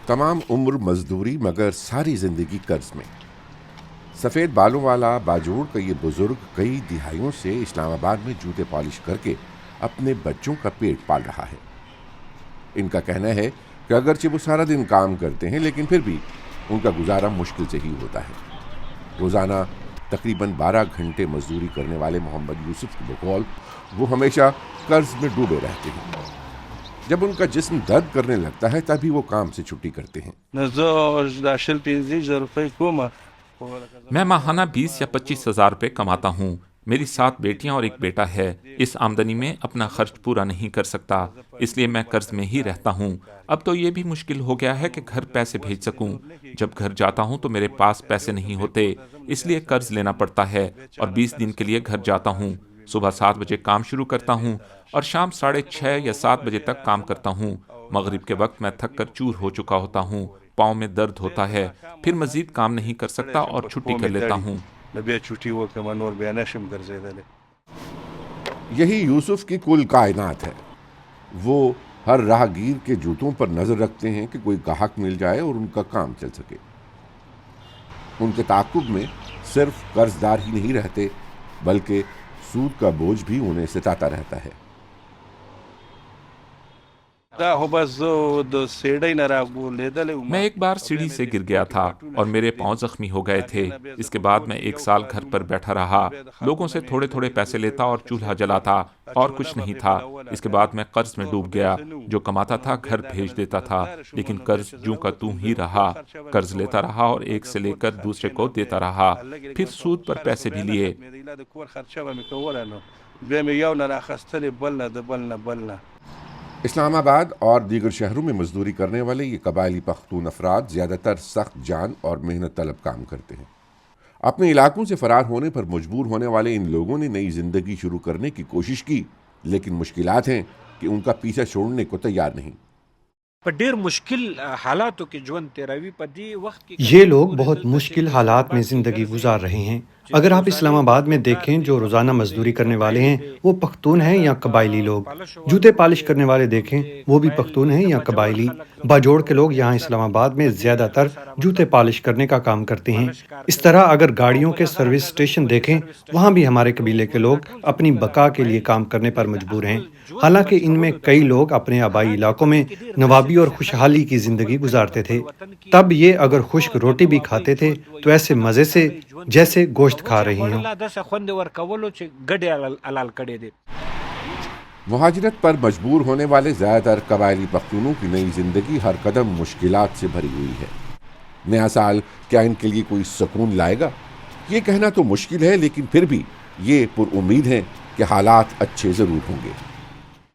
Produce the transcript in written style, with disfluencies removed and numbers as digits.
तमाम उम्र मजदूरी मगर सारी जिंदगी कर्ज में। सफ़ेद बालों वाला बाजोड़ का ये बुजुर्ग कई दिहाइयों से इस्लामाबाद में जूते पॉलिश करके अपने बच्चों का पेट पाल रहा है। इनका कहना है कि अगरचे वो सारा दिन काम करते हैं लेकिन फिर भी उनका गुजारा मुश्किल से ही होता है। रोज़ाना तकरीबन 12 घंटे मजदूरी करने वाले मोहम्मद यूसुफ के बकौल वो हमेशा कर्ज में डूबे रहते हैं। जब उनका जिस्म दर्द करने लगता है तभी वो काम से छुट्टी करते हैं। मैं माहाना 20 या 25 हज़ार रुपये कमाता हूँ। मेरी 7 बेटियां और एक बेटा है। इस आमदनी में अपना खर्च पूरा नहीं कर सकता, इसलिए मैं कर्ज में ही रहता हूँ। अब तो ये भी मुश्किल हो गया है कि घर पैसे भेज सकूँ। जब घर जाता हूँ तो मेरे पास पैसे नहीं होते, इसलिए कर्ज लेना पड़ता है और 20 दिन के लिए घर जाता हूँ। सुबह 7 बजे काम शुरू करता हूँ और शाम 6:30 या 7 बजे तक काम करता हूँ। मगरिब के वक्त मैं थक कर चूर हो चुका होता हूँ, पाँव में दर्द होता है, फिर मजीद काम नहीं कर सकता और छुट्टी कर लेता हूँ। यही यूसुफ की कुल कायनात है। वो हर राहगीर के जूतों पर नजर रखते हैं कि कोई गाहक मिल जाए और उनका काम चल सके। उनके ताक़ुब में सिर्फ कर्जदार ही नहीं रहते बल्कि सूद का बोझ भी उन्हें सताता रहता है। मैं एक बार सीढ़ी से गिर गया था और मेरे पांव जख्मी हो गए थे। इसके बाद मैं 1 साल घर पर बैठा रहा, लोगों से थोड़े थोड़े पैसे लेता और चूल्हा जलाता और कुछ नहीं था। इसके बाद मैं कर्ज में डूब गया। जो कमाता था घर भेज देता था, लेकिन कर्ज यूं का तूं ही रहा। कर्ज लेता रहा और एक से लेकर दूसरे को देता रहा, फिर सूद पर पैसे भी लिए। इस्लामाबाद और दीगर शहरों में मजदूरी करने वाले ये कबायली पख्तून अफराद ज़्यादातर सख्त जान और मेहनत तलब काम करते हैं। अपने इलाकों से फरार होने पर मजबूर होने वाले इन लोगों ने नई जिंदगी शुरू करने की कोशिश की, लेकिन मुश्किलात हैं कि उनका पीछा छोड़ने को तैयार नहीं। ये लोग बहुत मुश्किल हालात में ज़िंदगी गुजार रहे हैं। अगर आप इस्लामाबाद में देखें, जो रोज़ाना मजदूरी करने वाले हैं वो पख्तून हैं या कबायली लोग। जूते पालिश करने वाले देखें, वो भी पख्तून हैं या कबायली। बाजोड़ के लोग यहाँ इस्लामाबाद में ज़्यादातर जूते पालिश करने का काम करते हैं। इस तरह अगर गाड़ियों के सर्विस स्टेशन देखें, वहाँ भी हमारे कबीले के लोग अपनी बका के लिए काम करने पर मजबूर हैं। हालांकि इनमें कई लोग अपने आबाई इलाकों में नवाबी और खुशहाली की ज़िंदगी गुजारते थे। तब ये अगर खुश्क रोटी भी खाते थे तो ऐसे मज़े से जैसे गोश्त खा रही हों। मुहाजिरत पर मजबूर होने वाले ज़्यादातर कबायली पख्तूनों की नई जिंदगी हर कदम मुश्किलात से भरी हुई है। नया साल क्या इनके लिए कोई सुकून लाएगा, ये कहना तो मुश्किल है, लेकिन फिर भी ये पुरुम्मीद हैं कि हालात अच्छे ज़रूर होंगे।